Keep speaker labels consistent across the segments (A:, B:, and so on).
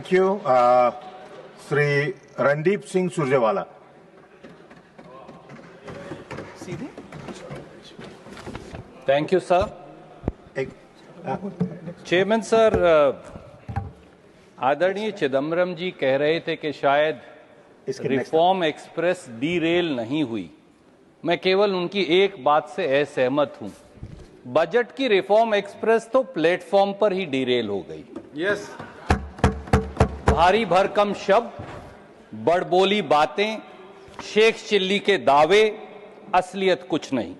A: Thank you. Shri Randeep Singh Surjewala.
B: Thank you sir. Chairman sir, आदरणीय चिदम्बरम जी कह रहे थे कि शायद रिफॉर्म एक्सप्रेस डीरेल नहीं हुई। मैं केवल उनकी एक बात से असहमत हूं। बजट की रिफॉर्म एक्सप्रेस तो प्लेटफॉर्म पर ही डीरेल हो गई।
C: यस।
B: भारी भरकम शब्द, बड़बोली बातें, शेख चिल्ली के दावे, असलियत कुछ नहीं,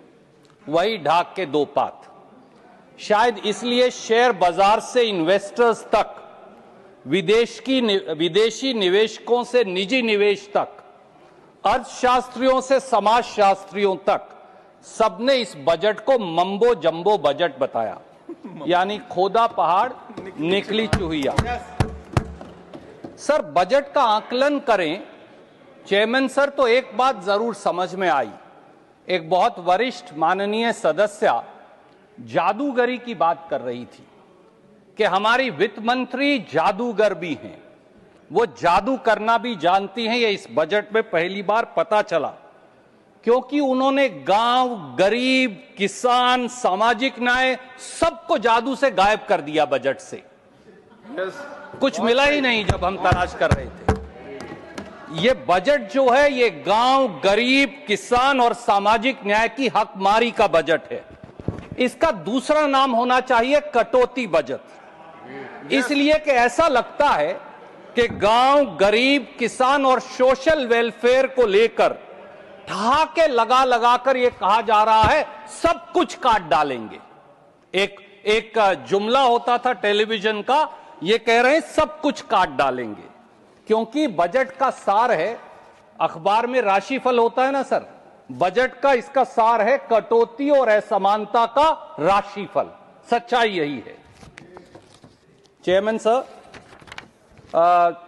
B: वही ढाक के दो पात। शायद इसलिए शेयर बाजार से इन्वेस्टर्स तक, विदेशी निवेशकों से निजी निवेश तक, अर्थशास्त्रियों से समाजशास्त्रियों तक सबने इस बजट को मम्बो जंबो बजट बताया, यानी खोदा पहाड़ निकली चूहिया। सर, बजट का आकलन करें चेयरमैन सर, तो एक बात जरूर समझ में आई। एक बहुत वरिष्ठ माननीय सदस्य जादूगरी की बात कर रही थी कि हमारी वित्त मंत्री जादूगर भी हैं, वो जादू करना भी जानती हैं। ये इस बजट में पहली बार पता चला, क्योंकि उन्होंने गांव, गरीब, किसान, सामाजिक न्याय सबको जादू से गायब कर दिया बजट से। कुछ मिला ही नहीं जब हम तलाश कर रहे थे। ये बजट जो है, ये गांव, गरीब, किसान और सामाजिक न्याय की हकमारी का बजट है। इसका दूसरा नाम होना चाहिए कटौती बजट, इसलिए कि ऐसा लगता है कि गांव, गरीब, किसान और सोशल वेलफेयर को लेकर ठहाके लगा लगाकर यह कहा जा रहा है सब कुछ काट डालेंगे। एक जुमला होता था टेलीविजन का, ये कह रहे हैं सब कुछ काट डालेंगे, क्योंकि बजट का सार है, अखबार में राशिफल होता है ना सर, बजट का इसका सार है कटौती और असमानता का राशिफल। सच्चाई यही है। चेयरमैन सर,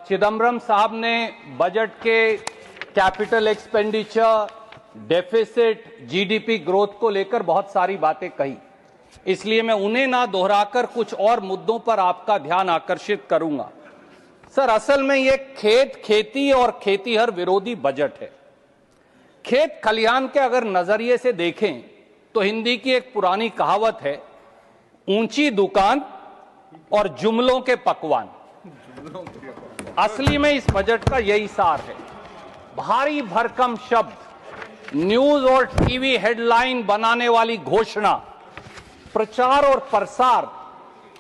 B: चिदम्बरम साहब ने बजट के capital expenditure, deficit, GDP growth को लेकर बहुत सारी बातें कही, इसलिए मैं उन्हें ना दोहराकर कुछ और मुद्दों पर आपका ध्यान आकर्षित करूंगा। सर, असल में यह खेत, खेती और खेतीहर विरोधी बजट है। खेत खलिहान के अगर नजरिए से देखें तो हिंदी की एक पुरानी कहावत है, ऊंची दुकान और जुमलों के पकवान। असली में इस बजट का यही सार है। भारी भरकम शब्द, न्यूज और टीवी हेडलाइन बनाने वाली घोषणा, प्रचार और प्रसार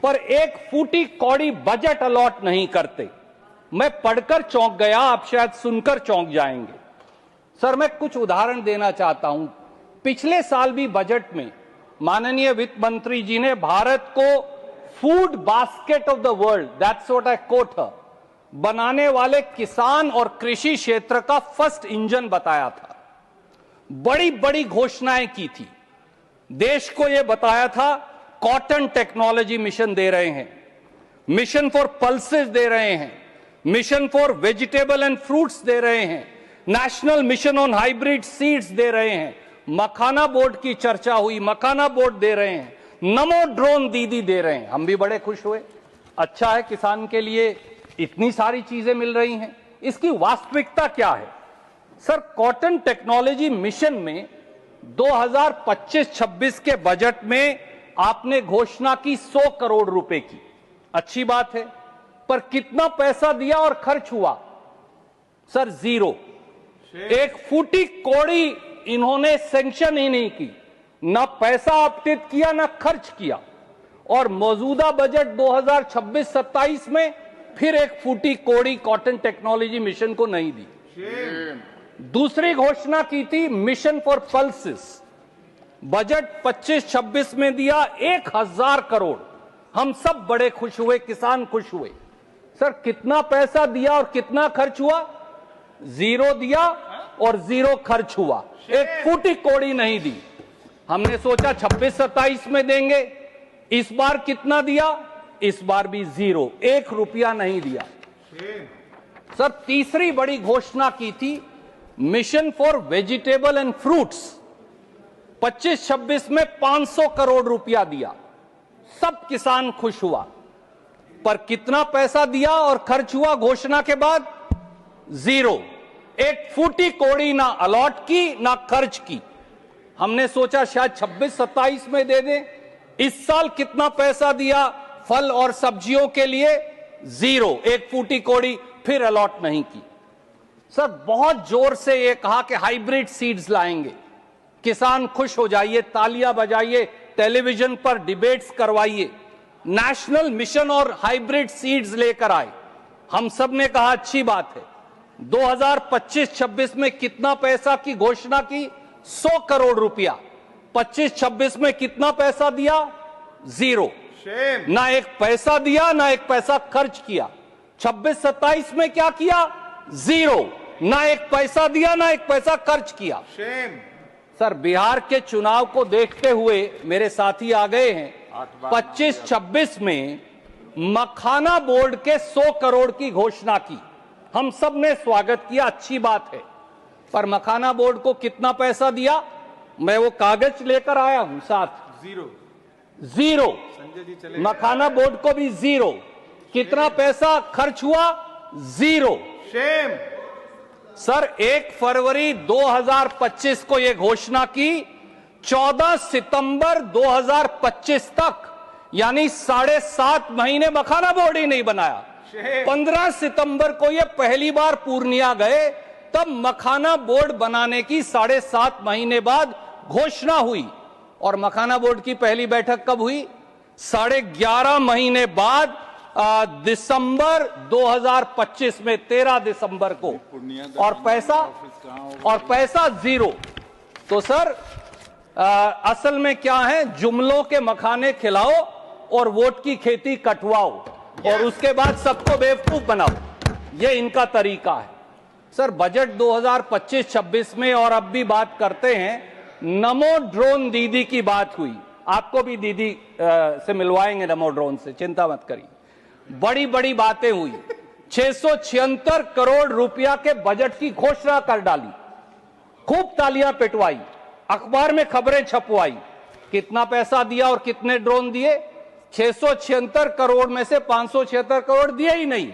B: पर एक फूटी कौड़ी बजट अलॉट नहीं करते। मैं पढ़कर चौंक गया, आप शायद सुनकर चौंक जाएंगे। सर, मैं कुछ उदाहरण देना चाहता हूं। पिछले साल भी बजट में माननीय वित्त मंत्री जी ने भारत को food basket of the world, that's what I quote her, बनाने वाले किसान और कृषि क्षेत्र का फर्स्ट इंजन बताया था। बड़ी बड़ी घोषणाएं की थी। देश को यह बताया था कॉटन टेक्नोलॉजी मिशन दे रहे हैं, मिशन फॉर पल्सेस दे रहे हैं, mission for vegetable and fruits दे रहे हैं, national mission on hybrid seeds दे रहे हैं, मखाना बोर्ड की चर्चा हुई, मखाना बोर्ड दे रहे हैं, नमो ड्रोन दीदी दे रहे हैं। हम भी बड़े खुश हुए। अच्छा है, किसान के लिए इतनी सारी चीजें मिल रही हैं। इसकी वास्तविकता क्या है? सर, कॉटन टेक्नोलॉजी मिशन में 2025-26 के बजट में आपने घोषणा की 100 करोड़ रुपए की। अच्छी बात है, पर कितना पैसा दिया और खर्च हुआ? Sir, zero. एक फूटी कौड़ी इन्होंने सैंक्शन ही नहीं की, ना पैसा आवंटित किया, ना खर्च किया। और मौजूदा बजट 2026-27 में फिर एक फूटी कौड़ी कॉटन टेक्नोलॉजी मिशन को नहीं दी। दूसरी घोषणा की थी मिशन फॉर पल्सेस, बजट 25-26 में दिया 1000 करोड़। हम सब बड़े खुश हुए, किसान खुश हुए। सर, कितना पैसा दिया और कितना खर्च हुआ? जीरो दिया और जीरो खर्च हुआ, एक फूटी कौड़ी नहीं दी। हमने सोचा 26-27 में देंगे। इस बार कितना दिया? इस बार भी जीरो, 1 रुपया नहीं दिया। सर, तीसरी बड़ी घोषणा की थी mission for vegetable and fruits, 25-26 में 500 करोड़ रुपया दिया। सब किसान खुश हुआ। पर कितना पैसा दिया और खर्च हुआ घोषणा के बाद? जीरो। एक फूटी कौड़ी ना अलॉट की ना खर्च की। हमने सोचा शायद 26-27 में दे दें। इस साल कितना पैसा दिया फल और सब्जियों के लिए? जीरो। एक फूटी कौड़ी फिर अलॉट नहीं की। सर बहुत जोर से ये कहा कि हाइब्रिड सीड्स लाएंगे, किसान खुश हो जाइए, तालियां बजाइए, टेलीविजन पर डिबेट्स करवाइए। नेशनल मिशन और हाइब्रिड सीड्स लेकर आए। हम सब ने कहा अच्छी बात है। 2025-26 में कितना पैसा की घोषणा की? 100 करोड़ रुपया। 25-26 में कितना पैसा दिया? जीरो। ना एक पैसा दिया ना एक पैसा खर्च किया। 26-27 में क्या किया? जीरो। ना एक पैसा दिया ना एक पैसा खर्च किया। सर बिहार के चुनाव को देखते हुए मेरे साथी आ गए हैं। 25-26 में मखाना बोर्ड के 100 करोड़ की घोषणा की। हम सब ने स्वागत किया, अच्छी बात है। पर मखाना बोर्ड को कितना पैसा दिया? मैं वो कागज लेकर आया हूं साथ। जीरो। मखाना बोर्ड को भी जीरो। कितना पैसा खर्च हुआ? जीरो। सर 1 फरवरी 2025 को यह घोषणा की, 14 सितंबर 2025 तक यानी 7.5 महीने मखाना बोर्ड ही नहीं बनाया। 15 सितंबर को यह पहली बार पूर्णिया गए, तब मखाना बोर्ड बनाने की 7.5 महीने बाद घोषणा हुई। और मखाना बोर्ड की पहली बैठक कब हुई? 11.5 महीने बाद दिसंबर 2025 में 13 दिसंबर को। और पैसा जीरो। तो सर असल में क्या है? जुमलों के मखाने खिलाओ और वोट की खेती कटवाओ और उसके बाद सबको बेवकूफ बनाओ। ये इनका तरीका है। सर बजट 2025-26 में और अब भी बात करते हैं। नमो ड्रोन दीदी की बात हुई। आपको भी दीदी से मिलवाएंगे नमो ड्रोन से, चिंता मत करिए। बड़ी बड़ी बातें हुई। 676 करोड़ रुपया के बजट की घोषणा कर डाली। खूब तालियां पिटवाई, अखबार में खबरें छपवाई। कितना पैसा दिया और कितने ड्रोन दिए? 676 करोड़ में से 576 करोड़ दिए ही नहीं,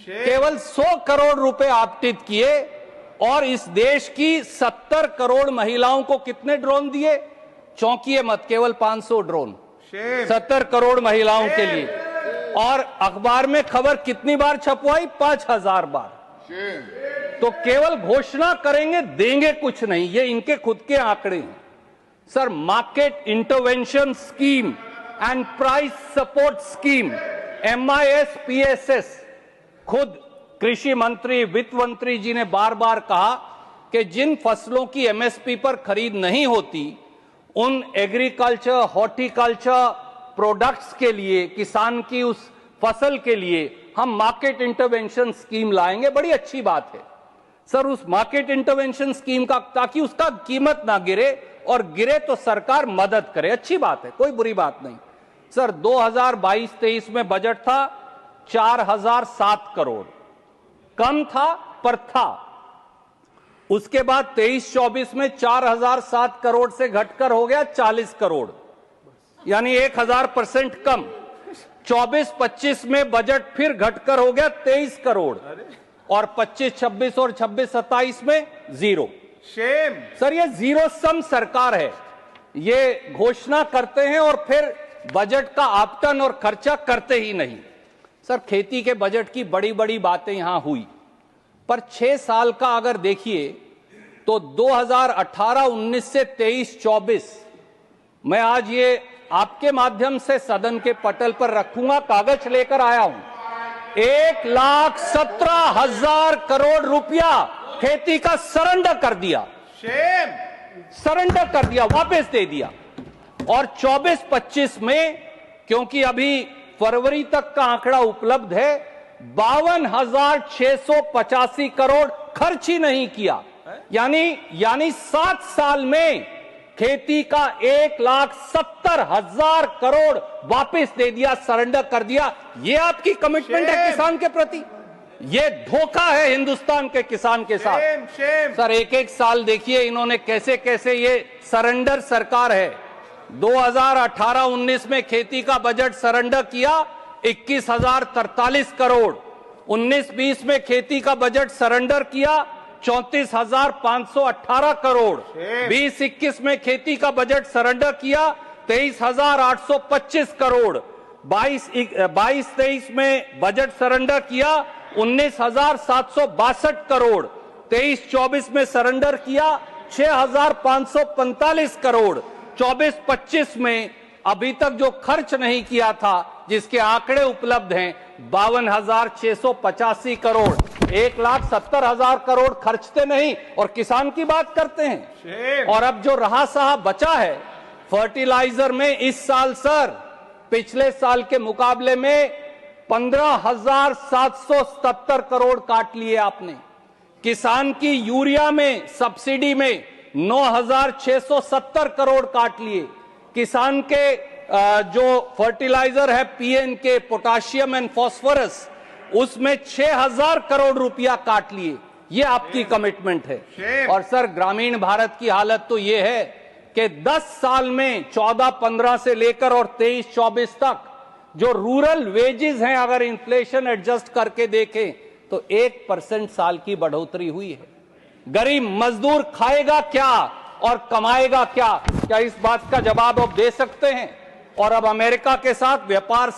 B: केवल 100 करोड़ रुपए आवंटित किए। और इस देश की 70 करोड़ महिलाओं को कितने ड्रोन दिए? चौंकिए मत, केवल 500 ड्रोन 70 करोड़ महिलाओं के लिए। और अखबार में खबर कितनी बार छपवाई? 5000 बार। तो केवल घोषणा करेंगे, देंगे कुछ नहीं। ये इनके खुद के आंकड़े हैं। Sir market intervention scheme and price support scheme MIS-PSS, खुद कृषि मंत्री, वित्त मंत्री जी ने बार बार कहा कि जिन फसलों की MSP पर खरीद नहीं होती, उन एग्रीकल्चर, हॉर्टिकल्चर प्रोडक्ट्स के लिए, किसान की उस फसल के लिए हम मार्केट इंटरवेंशन स्कीम लाएंगे। बड़ी अच्छी बात है सर उस मार्केट इंटरवेंशन स्कीम का, ताकि उसका कीमत ना गिरे, और गिरे तो सरकार मदद करे। अच्छी बात है, कोई बुरी बात नहीं। सर 2022-23 में बजट था 4007 करोड़, कम था पर था। उसके बाद 23-24 में 4007 करोड़ से घटकर हो गया 40 करोड़, यानी 1000% कम। 24-25 में बजट फिर घटकर हो गया 23 करोड़, और 25-26 और 26-27 में जीरो। सर ये जीरो सम सरकार है। ये घोषणा करते हैं और फिर बजट का आवंटन और खर्चा करते ही नहीं। सर खेती के बजट की बड़ी बड़ी बातें यहां हुई, पर 6 साल का अगर देखिए तो 2018-19 से 23-24, मैं आज ये आपके माध्यम से सदन के पटल पर रखूंगा, कागज लेकर आया हूं। 1,17,000 करोड़ रुपया खेती का सरेंडर कर दिया, सरेंडर कर दिया, वापस दे दिया। और 24-25 में, क्योंकि अभी फरवरी तक का आंकड़ा उपलब्ध है, 52,685 करोड़ खर्च ही नहीं किया। यानी 7 साल में खेती का 1,70,000 करोड़ वापस दे दिया, सरेंडर कर दिया। ये आपकी कमिटमेंट है किसान के प्रति? ये धोखा है हिंदुस्तान के किसान के साथ। सर एक एक साल देखिए इन्होंने कैसे कैसे, ये सरेंडर सरकार है। 2018-19 में खेती का बजट सरेंडर किया, 21,043 करोड़। 19-20 में खेती का बजट सरेंडर किया 34,518 करोड़। 20-21 में खेती का बजट सरेंडर किया 23,825 करोड़। 22-23 में बजट सरेंडर किया 19,762 करोड़। 23-24 में सरेंडर किया 6,545 करोड़। 24-25 में अभी तक जो खर्च नहीं किया था, जिसके आंकड़े उपलब्ध हैं, 52,685 करोड़। 1,70,000 करोड़ खर्चते नहीं और किसान की बात करते हैं। और अब जो रहा सहा बचा है फर्टिलाइजर में, इस साल सर पिछले साल के मुकाबले में 15,777 करोड़ काट लिए आपने। किसान की यूरिया में सब्सिडी में 9,670 करोड़ काट लिए। किसान के जो फर्टिलाइजर है पीएनके, पोटाशियम एंड फास्फोरस, उसमें 6,000 करोड़ रुपया काट लिए। ये आपकी कमिटमेंट है। और सर ग्रामीण भारत की हालत तो ये है कि 10 साल में 14-15 से लेकर और 23-24 तक जो रूरल वेजेस हैं, अगर इन्फ्लेशन एडजस्ट करके देखें तो 1% साल की बढ़ोतरी हुई है। गरीब मजदूर खाएगा क्या और कमाएगा क्या? क्या इस बात का जवाब आप दे सकते हैं? और अब अमेरिका के साथ व्यापार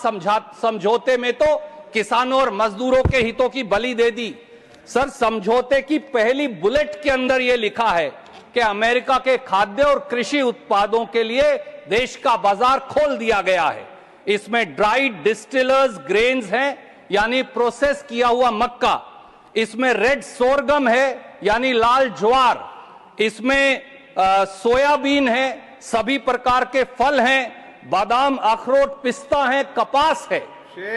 B: समझौते में तो किसानों और मजदूरों के हितों की बलि दे दी। सर समझौते की पहली बुलेट के अंदर यह लिखा है कि अमेरिका के खाद्य और कृषि उत्पादों के लिए देश का बाजार खोल दिया गया है। इसमें ड्राइड डिस्टिलर्स ग्रेन्स हैं, यानी प्रोसेस किया हुआ मक्का। इसमें रेड सोरगम है, यानी लाल ज्वार। इसमें सोयाबीन है, सभी प्रकार के फल हैं, बादाम, अखरोट, पिस्ता है, कपास है।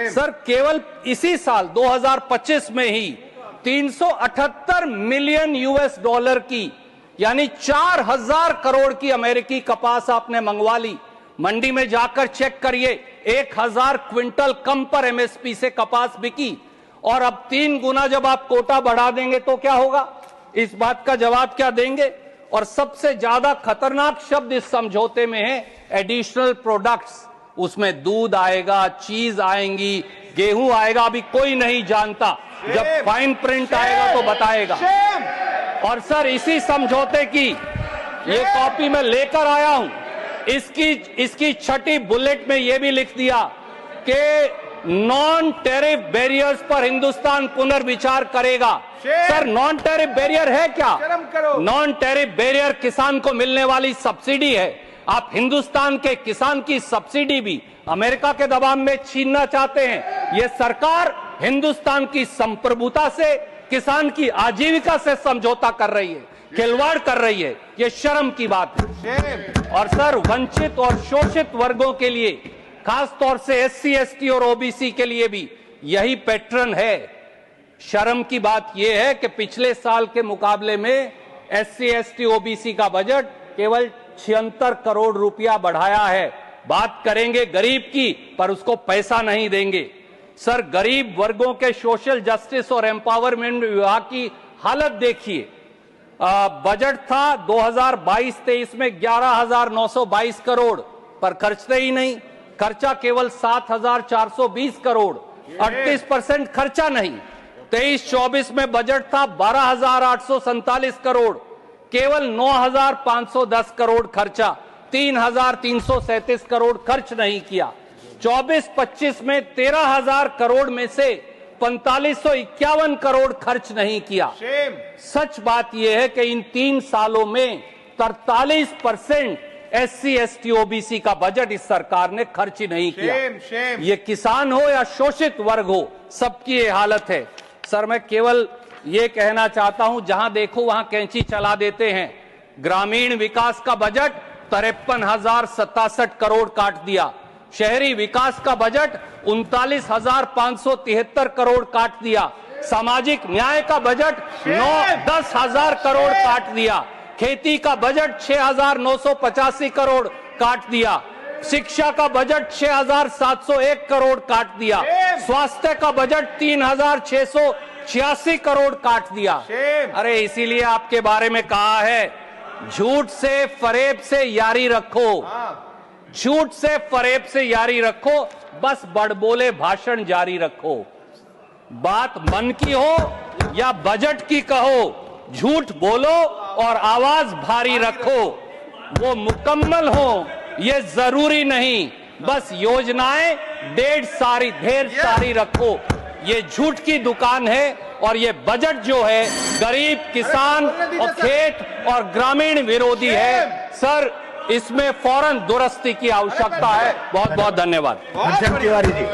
B: सर केवल इसी साल 2025 में ही 378 मिलियन यूएस डॉलर की, यानी 4,000 करोड़ की अमेरिकी कपास आपने मंगवा ली। मंडी में जाकर चेक करिए, 1,000 क्विंटल कम पर एमएसपी से कपास बिकी। और अब 3 गुना जब आप कोटा बढ़ा देंगे तो क्या होगा? इस बात का जवाब क्या देंगे? और सबसे ज्यादा खतरनाक शब्द इस समझौते में है एडिशनल प्रोडक्ट्स। उसमें दूध आएगा, चीज आएंगी, गेहूं आएगा, अभी कोई नहीं जानता। जब फाइन प्रिंट आएगा तो बताएगा। और सर इसी समझौते की ये कॉपी मैं लेकर आया हूं। इसकी छठी बुलेट में यह भी लिख दिया कि नॉन टैरिफ बैरियर्स पर हिंदुस्तान पुनर्विचार करेगा। सर नॉन टैरिफ बैरियर है क्या? नॉन टैरिफ बैरियर किसान को मिलने वाली सब्सिडी है। आप हिंदुस्तान के किसान की सब्सिडी भी अमेरिका के दबाव में छीनना चाहते हैं। यह सरकार हिंदुस्तान की संप्रभुता से, किसान की आजीविका से समझौता कर रही है, खिलवाड़ कर रही है। यह शर्म की बात है। और सर वंचित और शोषित वर्गों के लिए, खास तौर से एससी, एसटी और ओबीसी के लिए भी यही पैटर्न है। शर्म की बात यह है कि पिछले साल के मुकाबले में एससी, एसटी, ओबीसी का बजट केवल 76 करोड़ रुपया बढ़ाया है। बात करेंगे गरीब की, पर उसको पैसा नहीं देंगे। सर गरीब वर्गों के सोशल जस्टिस और एम्पावरमेंट विभाग की हालत देखिए। बजट था 2022-23 में 11,922 करोड़, पर खर्चते ही नहीं। खर्चा केवल 7,420 करोड़, 38% खर्चा नहीं। 23-24 में बजट था 12,847 करोड़, केवल 9,510 करोड़ खर्चा, 3,337 करोड़ खर्च नहीं किया। 24-25 में 13,000 करोड़ में से 4,551 करोड़ खर्च नहीं किया। सच बात यह है कि इन 3 सालों में 43% एससी, एसटी, ओबीसी का बजट इस सरकार ने खर्च ही नहीं किया। ये किसान हो या शोषित वर्ग हो, सबकी ये हालत है। सर मैं केवल ये कहना चाहता हूं, जहां देखो वहां कैंची चला देते हैं। ग्रामीण विकास का बजट 53,067 करोड़ काट दिया। शहरी विकास का बजट 39,573 करोड़ काट दिया। सामाजिक न्याय का बजट 10,000 करोड़ काट दिया। खेती का बजट 6,985 करोड़ काट दिया। शिक्षा का बजट 6,701 करोड़ काट दिया। स्वास्थ्य का बजट 3,686 करोड़ काट दिया। अरे इसीलिए आपके बारे में कहा है, झूठ से फरेब से यारी रखो, झूठ से फरेब से यारी रखो। बस बड़बोले भाषण जारी रखो। बात मन की हो या बजट की कहो, झूठ बोलो और आवाज भारी रखो। वो मुकम्मल हो ये जरूरी नहीं, बस योजनाएं ढेर सारी रखो। ये झूठ की दुकान है और ये बजट जो है गरीब, किसान और खेत और ग्रामीण विरोधी है। सर, इसमें फौरन दुरुस्ती की आवश्यकता है। बहुत बहुत धन्यवाद।
A: तिवारी जी।